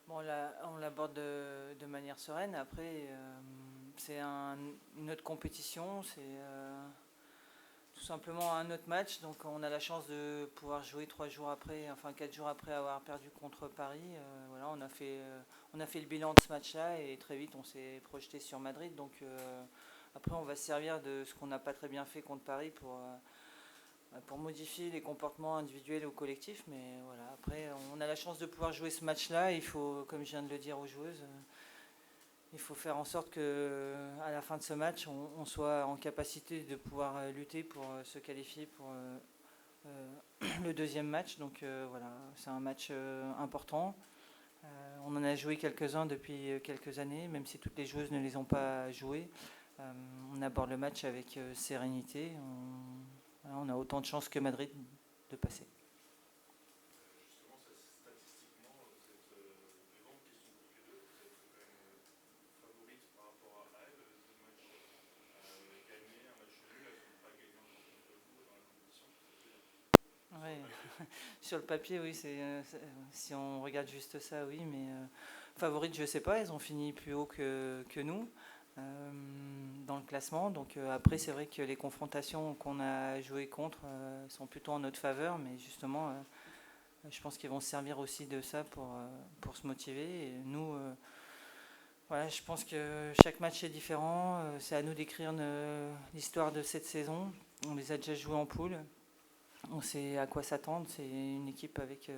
Bon, on l'aborde de manière sereine. Après, c'est une autre compétition, c'est tout simplement un autre match. Donc, on a la chance de pouvoir jouer 3 jours après, enfin 4 jours après avoir perdu contre Paris. Voilà, on a fait le bilan de ce match-là et très vite, on s'est projeté sur Madrid. Donc, après, on va se servir de ce qu'on n'a pas très bien fait contre Paris pour modifier les comportements individuels ou collectifs. Mais voilà, après, on a la chance de pouvoir jouer ce match-là. Il faut, comme je viens de le dire aux joueuses, il faut faire en sorte que à la fin de ce match, on soit en capacité de pouvoir lutter pour se qualifier pour le deuxième match. Donc voilà, c'est un match important. On en a joué quelques-uns depuis quelques années, même si toutes les joueuses ne les ont pas joués. On aborde le match avec sérénité. Voilà, on a autant de chances que Madrid de passer. Justement, statistiquement, vous êtes devant, question pour tous les deux, vous êtes quand même favorite par rapport à elle, 2 matchs gagnés, un match nul, elles n'ont pas gagné encore contre vous dans la compétition, c'est ça que je veux dire, sur Ouais. le papier. Sur le papier, oui, si on regarde juste ça, oui, mais favorites, je sais pas, elles ont fini plus haut que nous euh, dans le classement. Donc après, c'est vrai que les confrontations qu'on a jouées contre sont plutôt en notre faveur, mais justement, je pense qu'ils vont se servir aussi de ça pour se motiver. Et nous, voilà, je pense que chaque match est différent. C'est à nous d'écrire l'histoire de cette saison. On les a déjà joués en poule. On sait à quoi s'attendre. C'est une équipe avec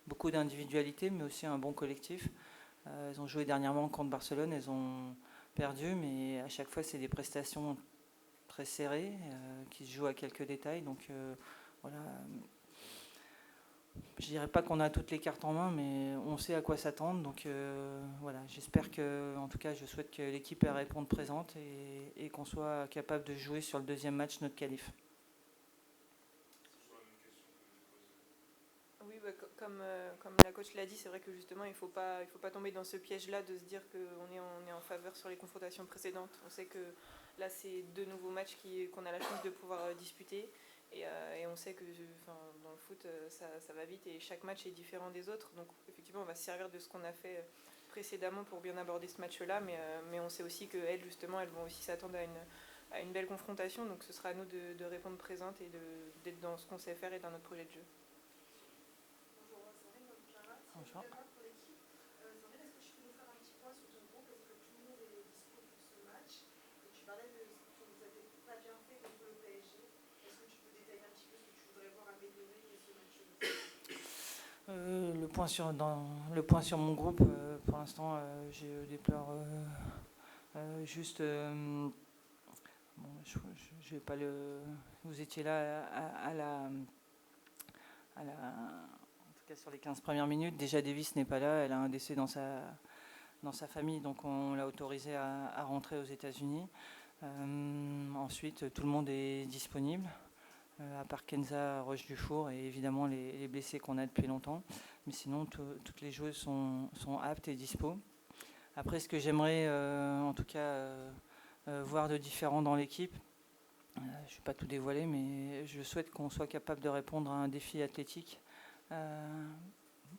beaucoup d'individualité, mais aussi un bon collectif. Elles ont joué dernièrement contre Barcelone, elles ont perdu, mais à chaque fois, c'est des prestations très serrées qui se jouent à quelques détails. Donc voilà, je dirais pas qu'on a toutes les cartes en main, mais on sait à quoi s'attendre. Donc voilà, j'espère que, en tout cas, je souhaite que l'équipe réponde présente et qu'on soit capable de jouer sur le deuxième match notre qualif. C'est toujours la même question que je pose. Oui, bah, comme la coach l'a dit, c'est vrai que justement, il faut pas tomber dans ce piège-là de se dire on est en faveur sur les confrontations précédentes. On sait que là, c'est 2 nouveaux matchs qu'on a la chance de pouvoir disputer. Et on sait que dans le foot, ça va vite et chaque match est différent des autres. Donc, effectivement, on va se servir de ce qu'on a fait précédemment pour bien aborder ce match-là. Mais on sait aussi qu'elles, justement, elles vont aussi s'attendre à une belle confrontation. Donc, ce sera à nous de répondre présente et d'être dans ce qu'on sait faire et dans notre projet de jeu. Bonjour, Sandrine, donc Clara, si je Bonjour. prépare pour l'équipe. Sandrine, est-ce que tu peux nous faire un petit point sur ton groupe? Est-ce que tout le monde est dispo pour ce match? Et tu parlais de ce que vous n'avez pas bien fait contre le PSG. Est-ce que tu peux détailler un petit peu ce que tu voudrais voir améliorer ce match-ci? Le point sur mon groupe, pour l'instant, je déplore juste. Bon, je vais pas le. Vous étiez là en tout cas sur les 15 premières minutes. Déjà, Davis n'est pas là. Elle a un décès dans sa famille, donc on l'a autorisée à rentrer aux États-Unis. Ensuite, tout le monde est disponible. À part Kenza Roche Dufour et évidemment les blessés qu'on a depuis longtemps. Mais sinon, toutes les joueuses sont aptes et dispo. Après, ce que j'aimerais en tout cas voir de différent dans l'équipe, je ne vais pas tout dévoiler, mais je souhaite qu'on soit capable de répondre à un défi athlétique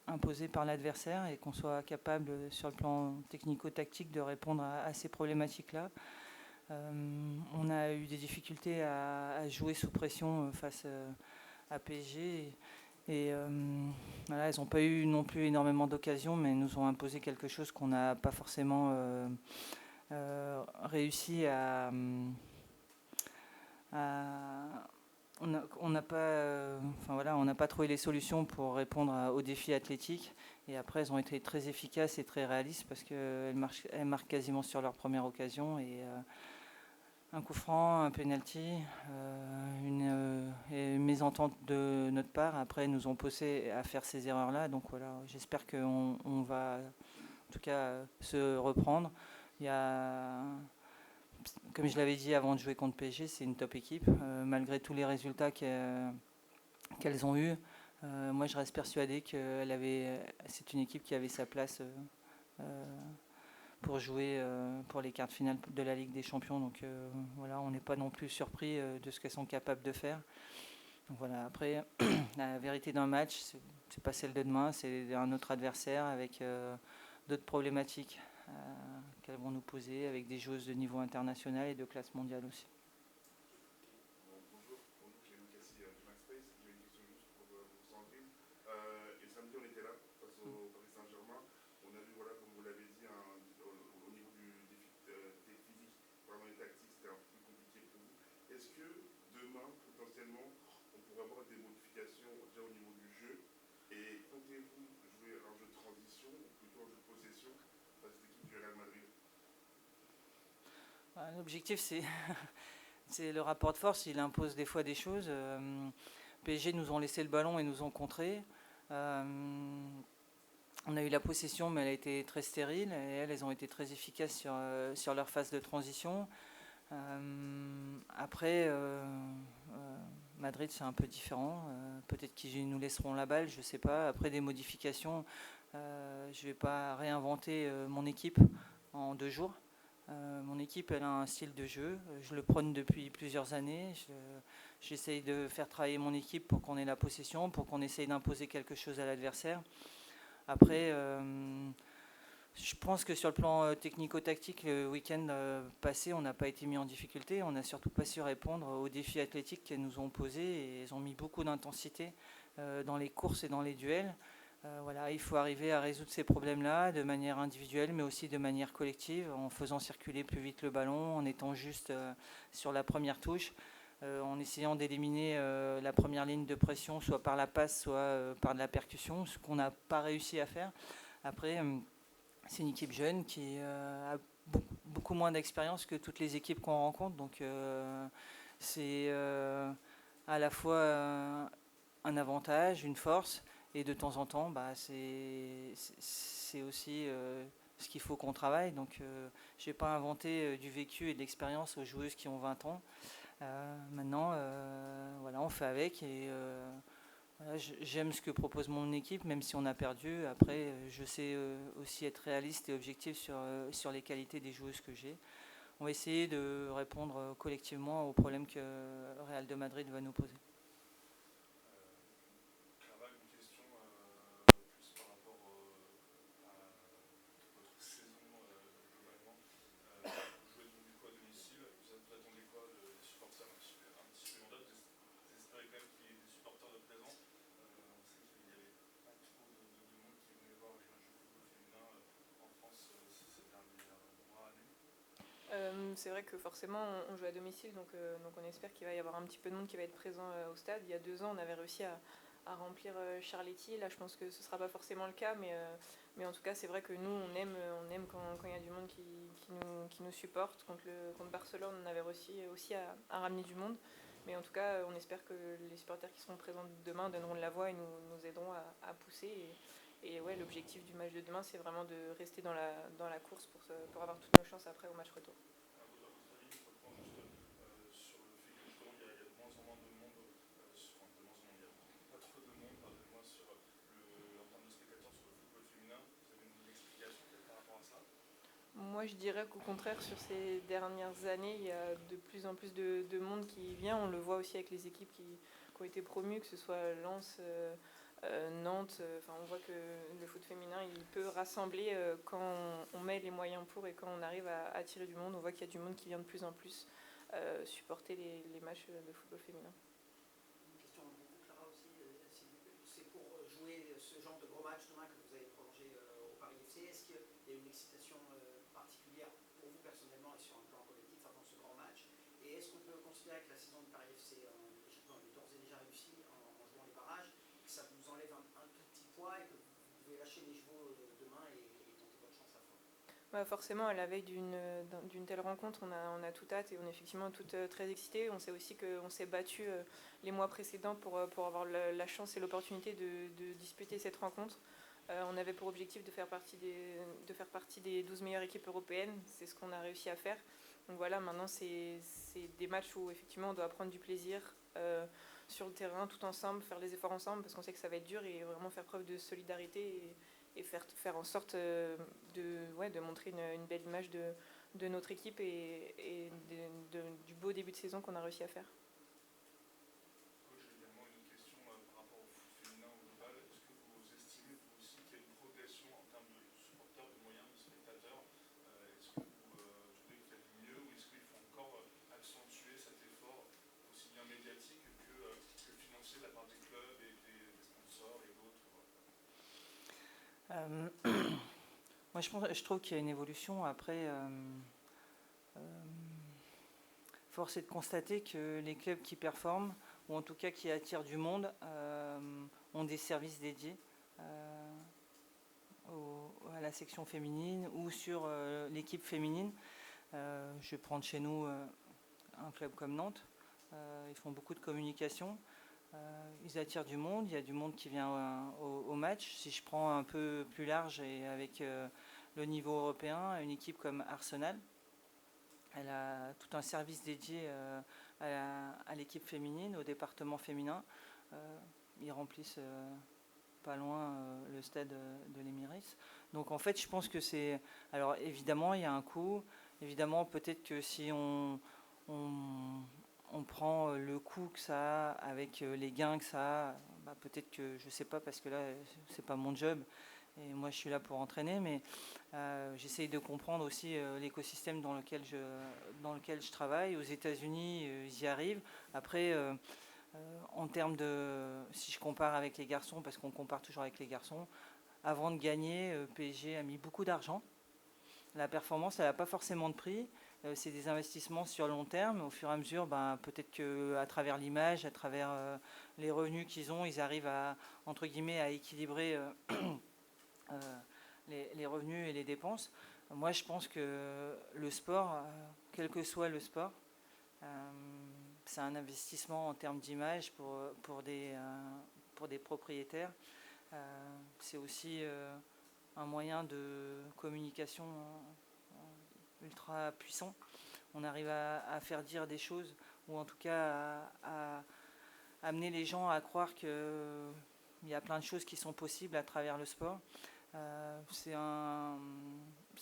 imposé par l'adversaire et qu'on soit capable, sur le plan technico-tactique, de répondre à ces problématiques-là. On a eu des difficultés à jouer sous pression face à PSG. Et voilà, elles n'ont pas eu non plus énormément d'occasions, mais nous ont imposé quelque chose qu'on n'a pas forcément réussi à on n'a pas, enfin voilà, on n'a pas trouvé les solutions pour répondre aux défis athlétiques. Et après, elles ont été très efficaces et très réalistes parce qu'elles marquent quasiment sur leur première occasion. Et un coup franc, un penalty, une mésentente de notre part. Après, nous ont poussé à faire ces erreurs-là. Donc voilà, j'espère qu'on va en tout cas se reprendre. Il y a, comme je l'avais dit avant de jouer contre PSG, c'est une top équipe. Malgré tous les résultats qu'elles ont eus, moi je reste persuadé que c'est une équipe qui avait sa place pour jouer pour les quarts de finale de la Ligue des Champions. Donc voilà, on n'est pas non plus surpris de ce qu'elles sont capables de faire. Donc voilà, après, la vérité d'un match, c'est pas celle de demain, c'est un autre adversaire avec d'autres problématiques qu'elles vont nous poser avec des joueuses de niveau international et de classe mondiale aussi. Bonjour, j'ai Lucas du MaxSpace. J'ai une question juste pour Sandrine. Et samedi, on était là face au Paris Saint-Germain. On a vu, voilà, comme vous l'avez dit, au niveau des physiques, vraiment les tactiques, c'était un peu plus compliqué pour vous. Est-ce que demain, potentiellement, on pourrait avoir des modifications déjà au niveau du jeu? Et comptez-vous jouer un jeu de transition ou plutôt un jeu de possession face à cette équipe du Real Madrid? L'objectif, c'est le rapport de force. Il impose des fois des choses. PSG nous ont laissé le ballon et nous ont contré. On a eu la possession, mais elle a été très stérile. Et elles ont été très efficaces sur leur phase de transition. Après, Madrid, c'est un peu différent. Peut-être qu'ils nous laisseront la balle, je ne sais pas. Après des modifications, je ne vais pas réinventer mon équipe en 2 jours. Mon équipe, elle a un style de jeu. Je le prône depuis plusieurs années. J'essaye de faire travailler mon équipe pour qu'on ait la possession, pour qu'on essaye d'imposer quelque chose à l'adversaire. Après, je pense que sur le plan technico-tactique, le week-end passé, on n'a pas été mis en difficulté. On n'a surtout pas su répondre aux défis athlétiques qu'elles nous ont posés. Et elles ont mis beaucoup d'intensité dans les courses et dans les duels. Voilà, il faut arriver à résoudre ces problèmes-là de manière individuelle, mais aussi de manière collective, en faisant circuler plus vite le ballon, en étant juste sur la première touche, en essayant d'éliminer la première ligne de pression, soit par la passe, soit par de la percussion, ce qu'on n'a pas réussi à faire. Après, c'est une équipe jeune qui a beaucoup moins d'expérience que toutes les équipes qu'on rencontre, donc c'est à la fois un avantage, une force. Et de temps en temps, c'est aussi ce qu'il faut qu'on travaille. Donc, je n'ai pas inventé du vécu et de l'expérience aux joueuses qui ont 20 ans. Maintenant, voilà, on fait avec. Et voilà, j'aime ce que propose mon équipe, même si on a perdu. Après, je sais aussi être réaliste et objectif sur les qualités des joueuses que j'ai. On va essayer de répondre collectivement aux problèmes que le Real de Madrid va nous poser. C'est vrai que forcément on joue à domicile, donc on espère qu'il va y avoir un petit peu de monde qui va être présent au stade. Il y a 2 ans, on avait réussi à remplir Charletti. Là, je pense que ce ne sera pas forcément le cas, mais en tout cas, c'est vrai que nous, on aime quand il y a du monde qui nous supporte. Contre Barcelone, on avait réussi aussi à ramener du monde. Mais en tout cas, on espère que les supporters qui seront présents demain donneront de la voix et nous aideront à pousser. Et ouais, l'objectif du match de demain, c'est vraiment de rester dans la course pour avoir toutes nos chances après au match retour. Moi, je dirais qu'au contraire, sur ces dernières années, il y a de plus en plus de monde qui vient. On le voit aussi avec les équipes qui ont été promues, que ce soit Lens, Nantes. On voit que le foot féminin, il peut rassembler quand on met les moyens pour et quand on arrive à attirer du monde. On voit qu'il y a du monde qui vient de plus en plus supporter les matchs de football féminin. Une question pour vous, Clara, aussi. C'est pour jouer ce genre de gros match demain que vous allez prolonger au Paris FC. Est-ce qu'il y a une excitation particulière pour vous personnellement et sur un plan collectif avant ce grand match? Et est-ce qu'on peut considérer que la saison du Paris FC est d'ores et déjà réussie en jouant les barrages, que ça vous enlève un tout petit poids et que vous pouvez lâcher les chevaux demain et tenter votre chance à fond? Forcément, à la veille d'une telle rencontre, on a tout hâte et on est effectivement toutes très excitées. On sait aussi qu'on s'est battu les mois précédents pour avoir la chance et l'opportunité de disputer cette rencontre. On avait pour objectif de faire partie des 12 meilleures équipes européennes. C'est ce qu'on a réussi à faire. Donc voilà, maintenant, c'est des matchs où effectivement on doit prendre du plaisir sur le terrain, tout ensemble, faire les efforts ensemble, parce qu'on sait que ça va être dur et vraiment faire preuve de solidarité et faire en sorte de montrer une belle image de notre équipe et du beau début de saison qu'on a réussi à faire. Coach, j'ai également une autre question par rapport au foot féminin au global. Est-ce que vous estimez vous aussi qu'il y a une progression en termes de supporters, de Euh, Moi, je trouve qu'il y a une évolution. Après, force est de constater que les clubs qui performent, ou en tout cas qui attirent du monde, ont des services dédiés à la section féminine ou sur l'équipe féminine. Je vais prendre chez nous un club comme Nantes. Ils font beaucoup de communication. Ils attirent du monde. Il y a du monde qui vient au match. Si je prends un peu plus large et avec le niveau européen, une équipe comme Arsenal, elle a tout un service dédié à l'équipe féminine, au département féminin. Ils remplissent pas loin le stade de l'Emirates. Donc en fait, je pense que c'est... Alors évidemment, il y a un coût. Évidemment, peut-être que si on prend le coût que ça a avec les gains que ça a, bah, peut-être que, je sais pas, parce que là, c'est pas mon job. Et moi, je suis là pour entraîner, mais j'essaye de comprendre aussi l'écosystème dans lequel je travaille. Aux États-Unis, ils y arrivent. Après, en termes de... Si je compare avec les garçons, parce qu'on compare toujours avec les garçons, avant de gagner, PSG a mis beaucoup d'argent. La performance, elle n'a pas forcément de prix. C'est des investissements sur le long terme. Au fur et à mesure, ben, peut-être qu'à travers l'image, à travers les revenus qu'ils ont, ils arrivent à, entre guillemets, à équilibrer les revenus et les dépenses. Moi, je pense que le sport, quel que soit le sport, c'est un investissement en termes d'image pour des propriétaires. C'est aussi un moyen de communication ultra puissant. On arrive à faire dire des choses, ou en tout cas à amener les gens à croire qu'il y a plein de choses qui sont possibles à travers le sport. C'est un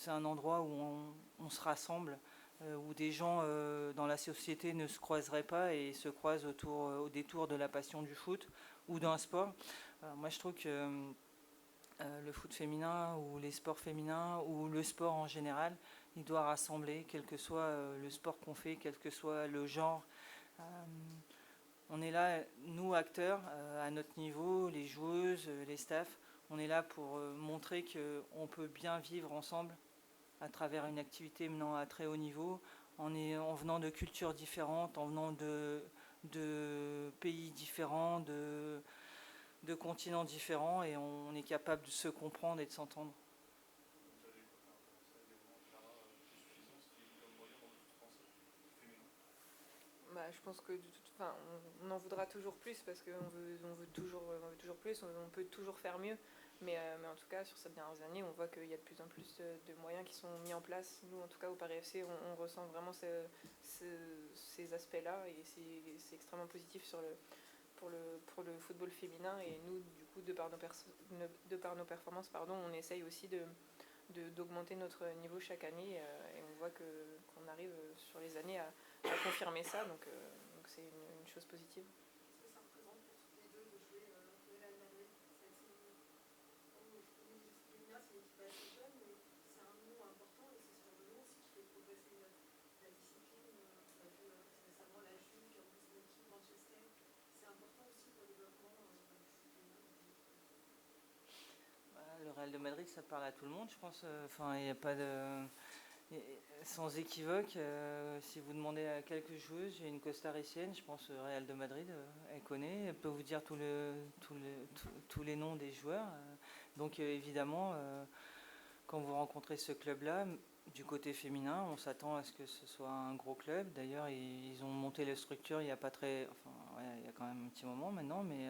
endroit où on se rassemble, où des gens dans la société ne se croiseraient pas et se croisent au détour de la passion du foot ou d'un sport. Moi, je trouve que le foot féminin ou les sports féminins ou le sport en général, il doit rassembler, quel que soit le sport qu'on fait, quel que soit le genre. On est là, nous acteurs, à notre niveau, les joueuses, les staffs, on est là pour montrer qu'on peut bien vivre ensemble à travers une activité menant à très haut niveau, en venant de cultures différentes, en venant de pays différents, de continents différents, et on est capable de se comprendre et de s'entendre. Vous avez quoi par rapport à ça également, Clara, c'est suffisant ce qui est mis comme moyen dans le foot français féminin? Bah, je pense que on en voudra toujours plus parce qu'on veut toujours plus, on peut toujours faire mieux. Mais en tout cas, sur ces dernières années, on voit qu'il y a de plus en plus de moyens qui sont mis en place. Nous, en tout cas, au Paris FC, on ressent vraiment ces aspects-là et c'est extrêmement positif pour le football féminin. Et nous, du coup, de par nos performances, on essaye aussi d'augmenter notre niveau chaque année et on voit qu'on arrive sur les années à confirmer ça. Donc c'est une chose positive. Qu'est-ce que ça représente pour toutes les deux de jouer au Real Madrid? C'est une équipe assez jeune, mais c'est un nom important et c'est sur le nom aussi qui fait progresser la discipline. On a vu récemment la Juve, puis en plus l'équipe Manchester. C'est important aussi pour le développement du foot féminin. Le Real de Madrid, ça parle à tout le monde, je pense. Enfin, il n'y a pas de... Sans équivoque, si vous demandez à quelques joueuses, j'ai une costaricienne, je pense Real de Madrid, elle connaît, elle peut vous dire tous les noms des joueurs. Donc évidemment, quand vous rencontrez ce club-là, du côté féminin, on s'attend à ce que ce soit un gros club. D'ailleurs, ils ont monté la structure il y a pas très... Enfin, ouais, il y a quand même un petit moment maintenant, mais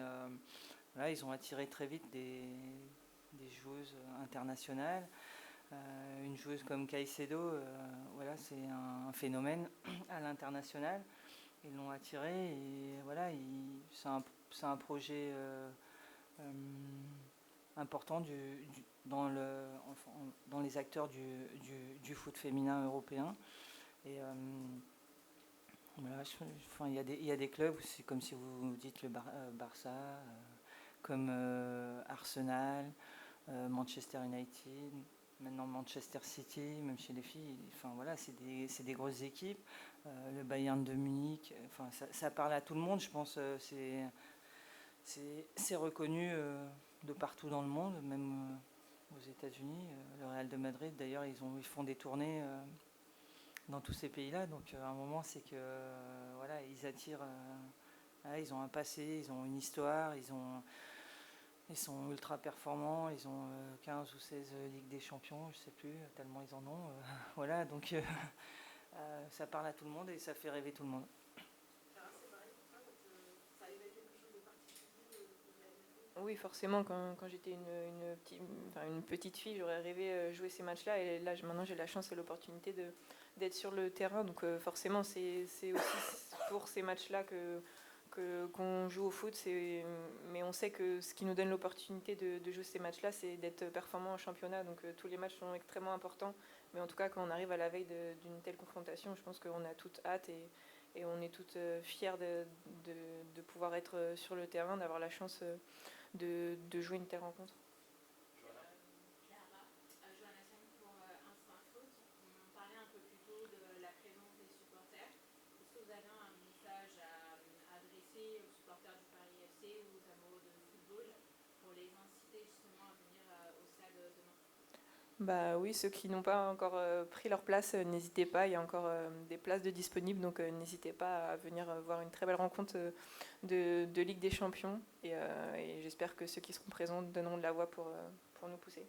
là, ils ont attiré très vite des joueuses internationales. Une joueuse comme Caicedo, voilà, c'est un phénomène à l'international. Ils l'ont attiré et voilà, c'est un projet important dans les acteurs du foot féminin européen. Et voilà, il y a des clubs, c'est comme si vous dites le Barça, comme Arsenal, Manchester United, maintenant Manchester City, même chez les filles. Enfin voilà, c'est des grosses équipes. Le Bayern de Munich, enfin ça parle à tout le monde, je pense. C'est reconnu de partout dans le monde, même aux États-Unis. Le Real de Madrid, d'ailleurs, ils font des tournées dans tous ces pays-là. Donc à un moment, c'est que voilà, ils attirent. Ils ont un passé, ils ont une histoire, ils sont ultra performants. Ils ont 15 ou 16 Ligues des Champions, je sais plus, tellement ils en ont. Voilà, donc ça parle à tout le monde et ça fait rêver tout le monde. Clara, c'est pareil pour toi, ça arrive avec quelque chose de particulier au Real Madrid? Oui, forcément, quand j'étais une petite fille, j'aurais rêvé jouer ces matchs-là. Et là, maintenant, j'ai la chance et l'opportunité d'être sur le terrain. Donc forcément, c'est aussi pour ces matchs-là qu'on joue au foot. Mais on sait que ce qui nous donne l'opportunité de jouer ces matchs-là, c'est d'être performant en championnat. Donc tous les matchs sont extrêmement importants. Mais en tout cas, quand on arrive à la veille d'une telle confrontation, je pense qu'on a toute hâte et on est toutes fières de pouvoir être sur le terrain, d'avoir la chance de jouer une telle rencontre. Clara, Johanna Sang pour Instinct Foot. On parlait un peu plus tôt de la présence des supporters. Est-ce que vous avez un message à adresser aux supporters du Paris FC ou aux amoureux de football pour les inciter justement à venir au stade demain? Bah oui, ceux qui n'ont pas encore pris leur place, n'hésitez pas, il y a encore des places de disponibles, donc n'hésitez pas à venir voir une très belle rencontre de Ligue des Champions et j'espère que ceux qui seront présents donneront de la voix pour nous pousser.